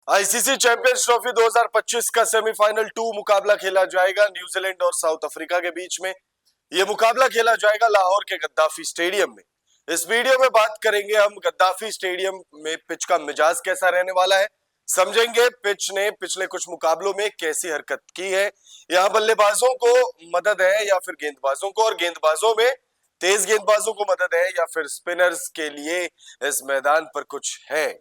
ICC champions trophy 2025 का semifinal 2 मुकाबला खेला जाएगा न्यूजीलैंड और साउथ अफ्रीका के बीच में। यह मुकाबला खेला जाएगा लाहौर के गद्दाफी स्टेडियम में। इस वीडियो में बात करेंगे हम गद्दाफी स्टेडियम में पिच का मिजाज कैसा रहने वाला है, समझेंगे पिच ने पिछले कुछ मुकाबलों में कैसी हरकत की है, यहाँ बल्लेबाजों को मदद है या फिर गेंदबाजों को, और गेंदबाजों में तेज गेंदबाजों को मदद है या फिर स्पिनर्स के लिए इस मैदान पर कुछ है।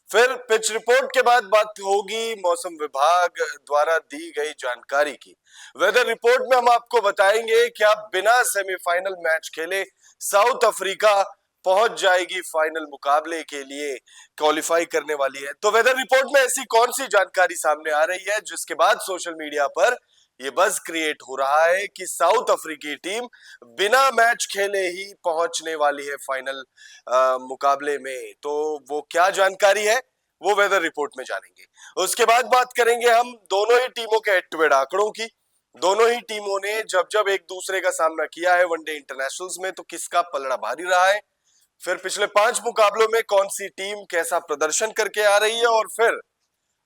फिर पिच रिपोर्ट के बाद बात होगी मौसम विभाग द्वारा दी गई जानकारी की। वेदर रिपोर्ट में हम आपको बताएंगे कि आप बिना सेमीफाइनल मैच खेले साउथ अफ्रीका पहुंच जाएगी फाइनल मुकाबले के लिए, क्वालिफाई करने वाली है। तो वेदर रिपोर्ट में ऐसी कौन सी जानकारी सामने आ रही है जिसके बाद सोशल मीडिया पर ये बज़ क्रिएट हो रहा है कि साउथ अफ्रीकी टीम बिना मैच खेले ही पहुंचने वाली है फाइनल मुकाबले में। तो वो क्या जानकारी है वो वेदर रिपोर्ट में जानेंगे। उसके बाद बात करेंगे हम दोनों ही टीमों के हेड टू हेड आंकड़ों की। दोनों ही टीमों ने जब जब एक दूसरे का सामना किया है वनडे इंटरनेशनल्स में तो किसका पलड़ा भारी रहा है, फिर पिछले 5 मुकाबलों में कौन सी टीम कैसा प्रदर्शन करके आ रही है, और फिर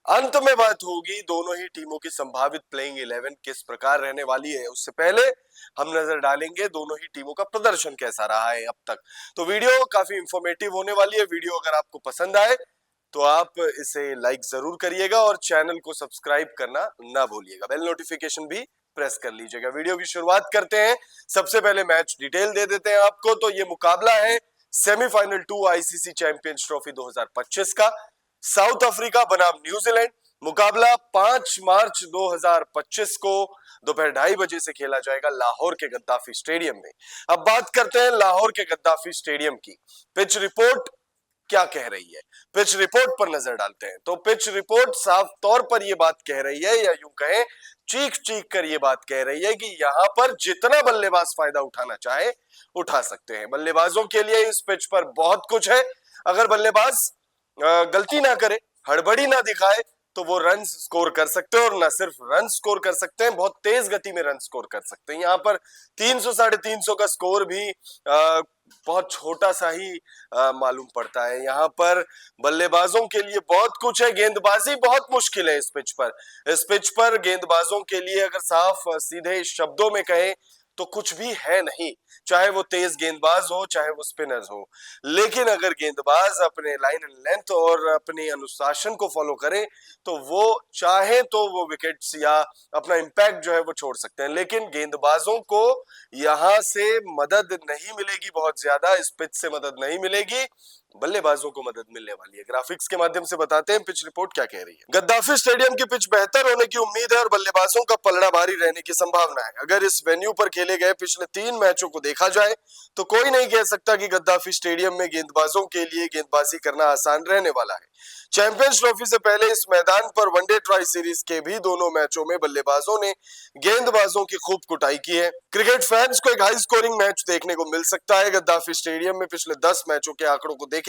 अंत में बात होगी दोनों ही टीमों की संभावित प्लेइंग 11 किस प्रकार रहने वाली है। उससे पहले हम नजर डालेंगे दोनों ही टीमों का प्रदर्शन कैसा रहा है अब तक। तो वीडियो काफी इंफॉर्मेटिव होने वाली है। वीडियो अगर आपको पसंद आए तो आप इसे लाइक जरूर करिएगा और चैनल को सब्सक्राइब करना ना भूलिएगा, बेल नोटिफिकेशन भी प्रेस कर लीजिएगा। वीडियो की शुरुआत करते हैं। सबसे पहले मैच डिटेल दे देते हैं आपको। तो ये मुकाबला है सेमीफाइनल 2 आईसीसी चैंपियंस ट्रॉफी 2025 का। साउथ अफ्रीका बनाम न्यूजीलैंड मुकाबला 5 मार्च 2025 को दोपहर 2:30 बजे से खेला जाएगा लाहौर के गद्दाफी स्टेडियम में। अब बात करते हैं लाहौर के गद्दाफी स्टेडियम की। पिच रिपोर्ट क्या कह रही है, पिच रिपोर्ट पर नजर डालते हैं। तो पिच रिपोर्ट साफ तौर पर यह बात कह रही है, या यूं कहें चीख चीख कर यह बात कह रही है कि यहां पर जितना बल्लेबाज फायदा उठाना चाहे उठा सकते हैं। बल्लेबाजों के लिए इस पिच पर बहुत कुछ है। अगर बल्लेबाज गलती ना करे, हड़बड़ी ना दिखाए तो वो रन स्कोर कर सकते हैं, और ना सिर्फ रन स्कोर कर सकते हैं, बहुत तेज गति में रन स्कोर कर सकते हैं। यहाँ पर 300 350 का स्कोर भी बहुत छोटा सा ही मालूम पड़ता है। यहाँ पर बल्लेबाजों के लिए बहुत कुछ है। गेंदबाजी बहुत मुश्किल है इस पिच पर। इस पिच पर गेंदबाजों के लिए अगर साफ सीधे शब्दों में कहें तो कुछ भी है नहीं, चाहे वो तेज गेंदबाज हो चाहे वो स्पिनर्स हो। लेकिन अगर गेंदबाज अपने लाइन एंड लेंथ और अपने अनुशासन को फॉलो करे तो वो चाहे तो वो विकेट्स या अपना इंपैक्ट जो है वो छोड़ सकते हैं। लेकिन गेंदबाजों को यहां से मदद नहीं मिलेगी, बहुत ज्यादा इस पिच से मदद नहीं मिलेगी, बल्लेबाजों को मदद मिलने वाली है। ग्राफिक्स के माध्यम से बताते हैं पिच रिपोर्ट क्या कह रही है। गद्दाफी स्टेडियम की पिच बेहतर होने की उम्मीद है और बल्लेबाजों का पलड़ा भारी रहने की संभावना है। अगर इस वेन्यू पर खेले गए पिछले 3 मैचों को देखा जाए तो कोई नहीं कह सकता कि गद्दाफी स्टेडियम में गेंदबाजों के लिए गेंदबाजी करना आसान रहने वाला है। चैंपियंस ट्रॉफी से पहले इस मैदान पर वनडे ट्राई सीरीज के भी दोनों मैचों में बल्लेबाजों ने गेंदबाजों की खूब कुटाई की है। क्रिकेट फैंस को एक हाई स्कोरिंग मैच देखने को मिल सकता है। गद्दाफी स्टेडियम में पिछले 10 मैचों के आंकड़ों को देखें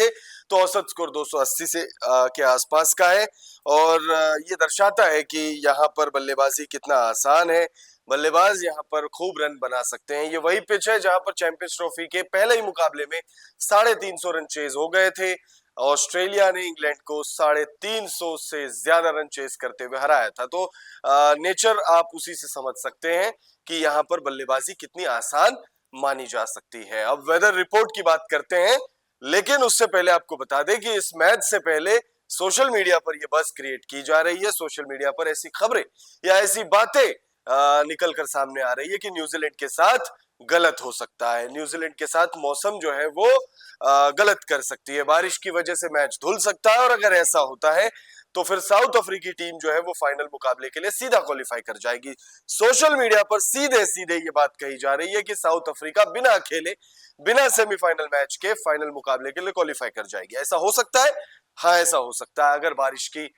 तो औसत स्कोर 280 से के आसपास का है, और ये दर्शाता है कि यहाँ पर बल्लेबाजी कितना आसान है। बल्लेबाज यहाँ पर खूब रन बना सकते हैं। ये वही पिच है जहां पर चैंपियंस ट्रॉफी के पहले ही मुकाबले में 350 रन चेज हो गए थे। ऑस्ट्रेलिया ने इंग्लैंड को 350 से ज्यादा रन चेस करते हुए हराया था। तो नेचर आप उसी से समझ सकते हैं कि यहाँ पर बल्लेबाजी कितनी आसान मानी जा सकती है। अब वेदर रिपोर्ट की बात करते हैं, लेकिन उससे पहले आपको बता दें कि इस मैच से पहले सोशल मीडिया पर यह बज़ क्रिएट की जा रही है। सोशल मीडिया पर ऐसी खबरें या ऐसी बातें निकल कर सामने आ रही है कि न्यूजीलैंड के साथ गलत हो सकता है, न्यूजीलैंड के साथ मौसम जो है वो गलत कर सकती है, बारिश की वजह से मैच धुल सकता है, और अगर ऐसा होता है तो फिर साउथ अफ्रीकी टीम जो है वो फाइनल मुकाबले के लिए सीधा क्वालिफाई कर जाएगी। सोशल मीडिया पर सीधे सीधे ये बात कही जा रही है कि साउथ अफ्रीका बिना खेले, बिना सेमीफाइनल मैच के फाइनल मुकाबले के लिए क्वालिफाई कर जाएगी। ऐसा हो सकता है, हाँ ऐसा हो सकता है। अगर बारिश की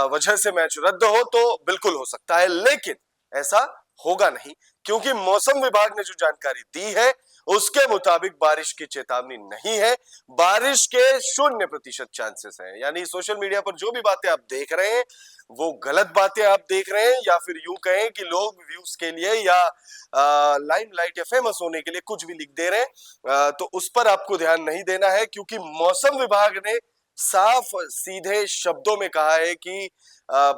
वजह से मैच रद्द हो तो बिल्कुल हो सकता है, लेकिन ऐसा होगा नहीं, क्योंकि मौसम विभाग ने जो जानकारी दी है उसके मुताबिक बारिश की चेतावनी नहीं है। बारिश के 0% चांसेस हैं। यानी सोशल मीडिया पर जो भी बातें आप देख रहे हैं वो गलत बातें आप देख रहे हैं, या फिर यूं कहें कि लोग व्यूज के लिए या लाइमलाइट या फेमस होने के लिए कुछ भी लिख दे रहे हैं। तो उस पर आपको ध्यान नहीं देना है, क्योंकि मौसम विभाग ने साफ सीधे शब्दों में कहा है कि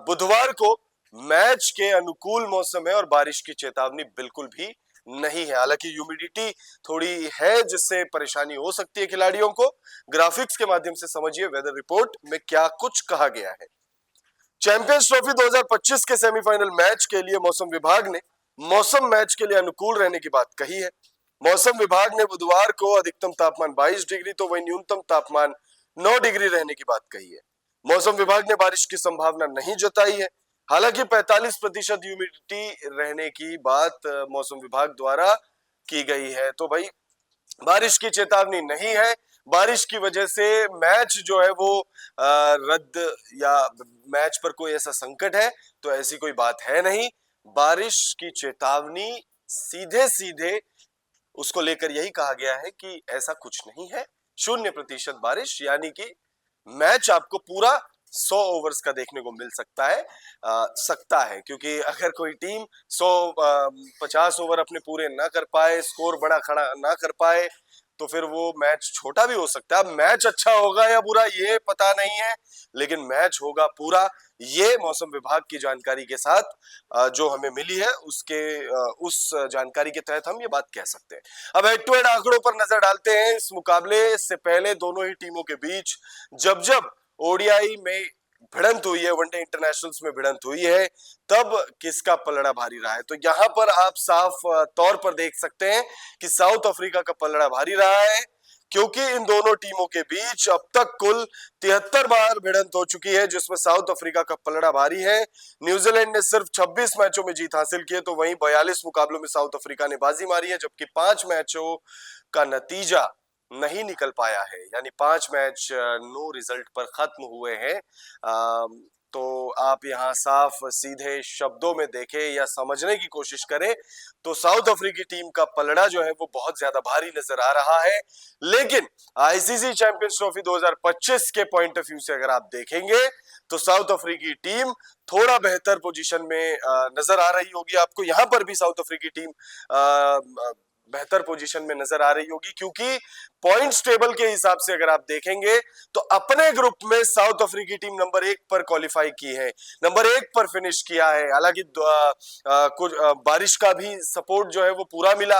बुधवार को मैच के अनुकूल मौसम है और बारिश की चेतावनी बिल्कुल भी नहीं है। हालांकि ह्यूमिडिटी थोड़ी है जिससे परेशानी हो सकती है खिलाड़ियों को। ग्राफिक्स के माध्यम से समझिए वेदर रिपोर्ट में क्या कुछ कहा गया है। चैंपियंस ट्रॉफी 2025 के सेमीफाइनल मैच के लिए मौसम विभाग ने मौसम मैच के लिए अनुकूल रहने की बात कही है। मौसम विभाग ने बुधवार को अधिकतम तापमान 22 डिग्री तो वहीं न्यूनतम तापमान 9 डिग्री रहने की बात कही है। मौसम विभाग ने बारिश की संभावना नहीं जताई है। हालांकि 45% ह्यूमिडिटी रहने की बात मौसम विभाग द्वारा की गई है। तो भाई बारिश की चेतावनी नहीं है। बारिश की वजह से मैच जो है वो रद्द या मैच पर कोई ऐसा संकट है तो ऐसी कोई बात है नहीं। बारिश की चेतावनी सीधे सीधे उसको लेकर यही कहा गया है कि ऐसा कुछ नहीं है। 0% बारिश यानी कि मैच आपको पूरा 100 ओवर्स का देखने को मिल सकता है क्योंकि अगर कोई टीम 50 ओवर अपने पूरे ना कर पाए, स्कोर बड़ा खड़ा ना कर पाए तो फिर वो मैच छोटा भी हो सकता है। अब मैच अच्छा होगा या बुरा ये पता नहीं है, लेकिन मैच होगा पूरा। ये मौसम विभाग की जानकारी के साथ जो हमें मिली है उस जानकारी के तहत हम ये बात कह सकते हैं। अब हेड टू हेड आंकड़ों पर नजर डालते हैं। इस मुकाबले से पहले दोनों ही टीमों के बीच जब जब ओडीआई में भिड़ंत हुई है, वनडे इंटरनेशनल्स में भिड़ंत हुई है, तब किसका पलड़ा भारी रहा है। तो यहां पर आप साफ तौर पर देख सकते हैं कि साउथ अफ्रीका का पलड़ा भारी रहा है क्योंकि इन दोनों टीमों के बीच अब तक कुल 73 बार भिड़ंत हो चुकी है जिसमें साउथ अफ्रीका का पलड़ा भारी है। न्यूजीलैंड ने सिर्फ 26 मैचों में जीत हासिल की है तो वहीं 42 मुकाबलों में साउथ अफ्रीका ने बाजी मारी है, जबकि 5 मैचों का नतीजा नहीं निकल पाया है, यानी 5 मैच नो रिजल्ट पर खत्म हुए हैं। तो आप यहाँ साफ सीधे शब्दों में देखें या समझने की कोशिश करें तो साउथ अफ्रीकी टीम का पलड़ा जो है वो बहुत ज्यादा भारी नजर आ रहा है। लेकिन आईसीसी चैंपियंस ट्रॉफी 2025 के पॉइंट ऑफ व्यू से अगर आप देखेंगे तो साउथ अफ्रीकी टीम थोड़ा बेहतर पोजीशन में नजर आ रही होगी आपको। यहाँ पर भी साउथ अफ्रीकी टीम बेहतर पोजीशन में नजर आ रही होगी क्योंकि पॉइंट्स टेबल के हिसाब से अगर आप देखेंगे तो अपने ग्रुप में साउथ अफ्रीकी टीम नंबर 1 पर क्वालिफाई की है, नंबर 1 पर फिनिश किया है। हालांकि कुछ बारिश का भी सपोर्ट जो है वो पूरा मिला,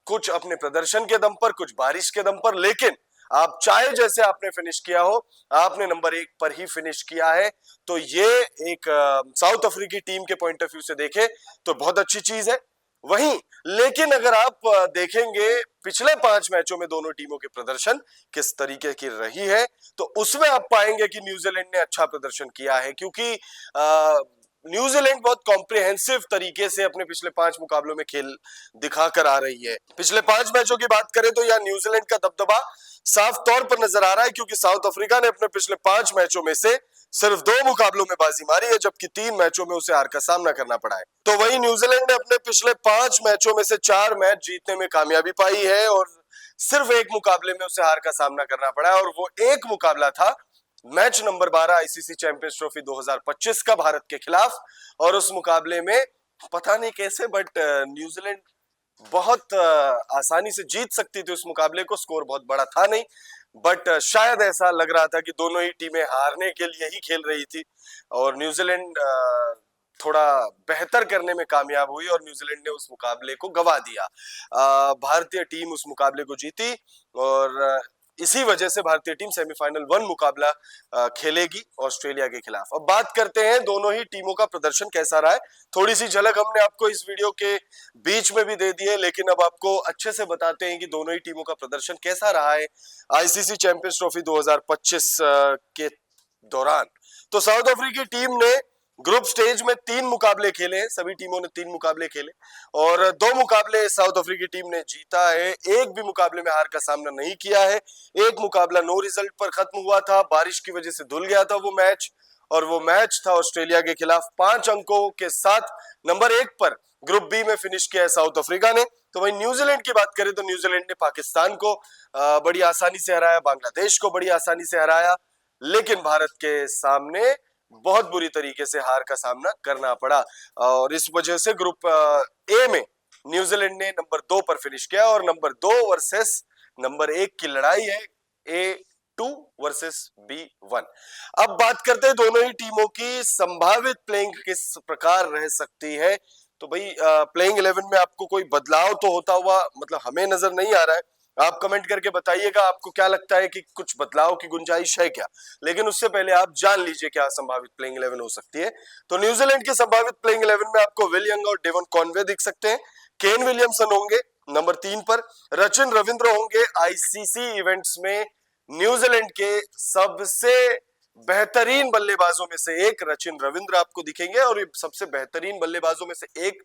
कुछ अपने प्रदर्शन के दम पर, कुछ बारिश के दम पर, लेकिन आप चाहे जैसे आपने फिनिश किया हो, आपने नंबर 1 पर ही फिनिश किया है। तो ये एक साउथ अफ्रीकी टीम के पॉइंट ऑफ व्यू से देखे तो बहुत अच्छी चीज है। वहीं लेकिन अगर आप देखेंगे पिछले 5 मैचों में दोनों टीमों के प्रदर्शन किस तरीके की रही है तो उसमें आप पाएंगे कि न्यूजीलैंड ने अच्छा प्रदर्शन किया है क्योंकि न्यूजीलैंड बहुत कॉम्प्रिहेंसिव तरीके से अपने पिछले 5 मुकाबलों में खेल दिखाकर आ रही है। पिछले 5 मैचों की बात करें तो यह न्यूजीलैंड का दबदबा साफ तौर पर नजर आ रहा है क्योंकि साउथ अफ्रीका ने अपने पिछले 5 मैचों में से सिर्फ 2 मुकाबलों में बाजी मारी है, जबकि 3 मैचों में उसे हार का सामना करना पड़ा है। तो वहीं न्यूजीलैंड ने अपने पिछले 5 मैचों में से 4 मैच जीतने में कामयाबी पाई है और सिर्फ 1 मुकाबले में उसे हार का सामना करना पड़ा है और वो एक मुकाबला था match number 12 ICC champions trophy 2025 का भारत के खिलाफ। और उस मुकाबले में पता नहीं कैसे बट न्यूजीलैंड बहुत आसानी से जीत सकती थी उस मुकाबले को, स्कोर बहुत बड़ा था नहीं, बट शायद ऐसा लग रहा था कि दोनों ही टीमें हारने के लिए ही खेल रही थी और न्यूजीलैंड थोड़ा बेहतर करने में कामयाब हुई और न्यूजीलैंड ने उस मुकाबले को गंवा दिया। भारतीय टीम उस मुकाबले को जीती और इसी वजह से भारतीय टीम सेमीफाइनल 1 मुकाबला खेलेगी ऑस्ट्रेलिया के खिलाफ। अब बात करते हैं दोनों ही टीमों का प्रदर्शन कैसा रहा है। थोड़ी सी झलक हमने आपको इस वीडियो के बीच में भी दे दी है, लेकिन अब आपको अच्छे से बताते हैं कि दोनों ही टीमों का प्रदर्शन कैसा रहा है आईसीसी चैंपियंस ट्रॉफी 2025 के दौरान। तो साउथ अफ्रीकी टीम ने ग्रुप स्टेज में 3 मुकाबले खेले हैं, सभी टीमों ने 3 मुकाबले खेले और 2 मुकाबले साउथ अफ्रीकी टीम ने जीता है, एक भी मुकाबले में हार का सामना नहीं किया है। एक मुकाबला नो रिजल्ट पर खत्म हुआ था, बारिश की वजह से धुल गया था वो मैच और वो मैच था ऑस्ट्रेलिया के खिलाफ। 5 अंकों के साथ नंबर 1 पर ग्रुप बी में फिनिश किया है साउथ अफ्रीका ने। तो वहीं न्यूजीलैंड की बात करें तो न्यूजीलैंड ने पाकिस्तान को बड़ी आसानी से हराया, बांग्लादेश को बड़ी आसानी से हराया, लेकिन भारत के सामने बहुत बुरी तरीके से हार का सामना करना पड़ा और इस वजह से ग्रुप ए में न्यूजीलैंड ने नंबर 2 पर फिनिश किया और नंबर 2 वर्सेस नंबर 1 की लड़ाई है। ए 2 वर्सेस B1। अब बात करते हैं दोनों ही टीमों की संभावित प्लेइंग किस प्रकार रह सकती है। तो भाई प्लेइंग 11 में आपको कोई बदलाव तो होता हुआ मतलब हमें नजर नहीं आ रहा है। आप कमेंट करके बताइएगा आपको क्या लगता है कि कुछ बदलाव की गुंजाइश है क्या। लेकिन उससे पहले आप जान लीजिए क्या संभावित प्लेइंग 11 हो सकती है। तो न्यूजीलैंड की संभावित प्लेइंग 11 में आपको विल यंग और डेवन कॉनवे दिख सकते हैं। केन विलियमसन होंगे नंबर 3 पर। रचिन रविंद्र होंगे आईसीसी इवेंट्स में न्यूजीलैंड के सबसे बेहतरीन बल्लेबाजों में से एक रचिन रविंद्र आपको दिखेंगे। और ये सबसे बेहतरीन बल्लेबाजों में से एक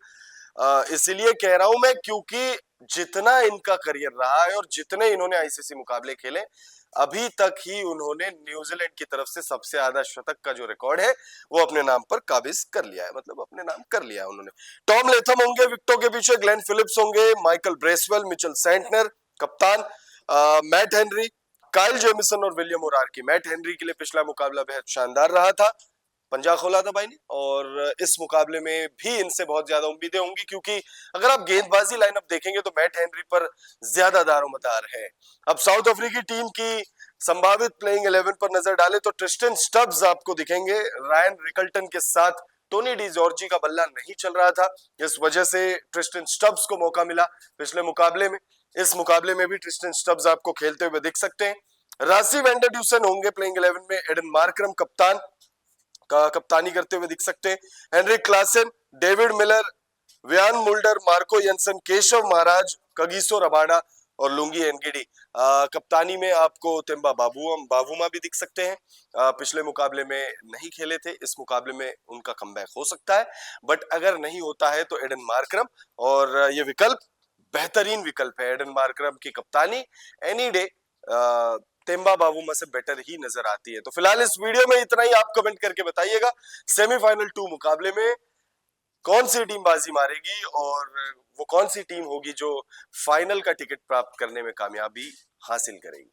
इसलिए कह रहा हूं मैं क्योंकि जितना इनका करियर रहा है और जितने इन्होंने आईसीसी मुकाबले खेले अभी तक ही उन्होंने न्यूजीलैंड की तरफ से सबसे ज्यादा शतक का जो रिकॉर्ड है वो अपने नाम पर काबिज कर लिया है, मतलब अपने नाम कर लिया है उन्होंने। टॉम लेथम होंगे विकेटों के पीछे, ग्लेन फिलिप्स होंगे, माइकल ब्रेसवेल, मिचेल सेंटनर कप्तान, मैट हेनरी, काइल जेमिसन और विलियम ओरार्की। मैट हेनरी के लिए पिछला मुकाबला बेहद शानदार रहा था, पंजा खोला था भाई ने, और इस मुकाबले में भी इनसे बहुत ज्यादा उम्मीदें होंगी क्योंकि अगर आप गेंदबाजी लाइनअप देखेंगे तो मैट हेनरी पर ज्यादा दारोमदार है। अब साउथ अफ्रीकी टीम की संभावित प्लेइंग 11 पर नजर डालें तो ट्रिस्टन स्टब्स आपको दिखेंगे। रायन रिकल्टन के साथ टोनी डी जॉर्जी का बल्ला नहीं चल रहा था, इस वजह से ट्रिस्टन स्टब्स को मौका मिला पिछले मुकाबले में। इस मुकाबले में भी ट्रिस्टन स्टब्स आपको खेलते हुए दिख सकते हैं। रासी वेंडरड्यूसन होंगे प्लेइंग 11 में। एडन मार्करम कप्तान का कप्तानी करते हुए दिख सकते हैं। हेनरिक क्लासन, डेविड मिलर, व्यान Mulder, Marco Jansen, Keshav Maharaj, Kagiso Rabada और लुंगी एनगिडी। कप्तानी में आपको तेम्बा बावुमा भी दिख सकते हैं। पिछले मुकाबले में नहीं खेले थे, इस मुकाबले में उनका कमबैक हो सकता है, बट अगर नहीं होता है तो एडन मार्करम, और ये विकल्प बेहतरीन विकल्प है। एडन मार्करम की कप्तानी एनी डे तेम्बा बावुमा से बेटर ही नजर आती है। तो फिलहाल इस वीडियो में इतना ही। आप कमेंट करके बताइएगा सेमीफाइनल 2 मुकाबले में कौन सी टीम बाजी मारेगी और वो कौन सी टीम होगी जो फाइनल का टिकट प्राप्त करने में कामयाबी हासिल करेगी।